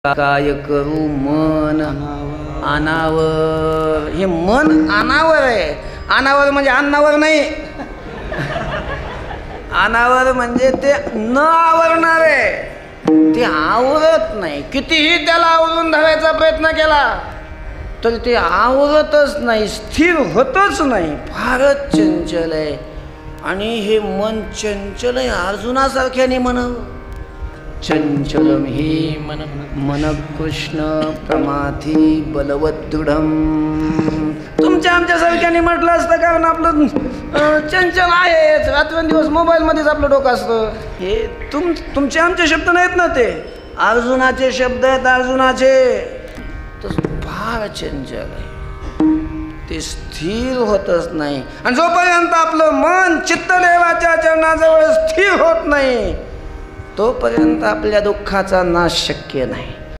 काय करू मन अनावर. हे मन अनावर आहे. अनावर म्हणजे अन्नावर नाही. अनावर म्हणजे ते न आवरणार आहे. ते आवरत नाही. कितीही त्याला आवरून धरायचा प्रयत्न केला तर ते आवरतच नाही, स्थिर होतच नाही. फारच चंचल आहे. आणि हे मन चंचल आहे. अर्जुनासारख्याने म्हणावं, चंचलम हि मन कृष्ण प्रमाथी बलवदृढम. तुमच्या आमच्यासारख्याने म्हटलं असतं, कारण आपलं चंचल आहेच. रात्रंदिवस मोबाईलमध्येच आपलं डोकं असतं. हे तुमचे आमचे शब्द नाहीत ना, ते अर्जुनाचे शब्द आहेत. अर्जुनाचे तर फार चंचल आहे. ते स्थिर होतच नाही. आणि जोपर्यंत आपलं मन चित्तदेवाच्या चरणाजवळ स्थिर होत नाही तोपर्यंत आपल्या दुःखाचा नाश शक्य नाही.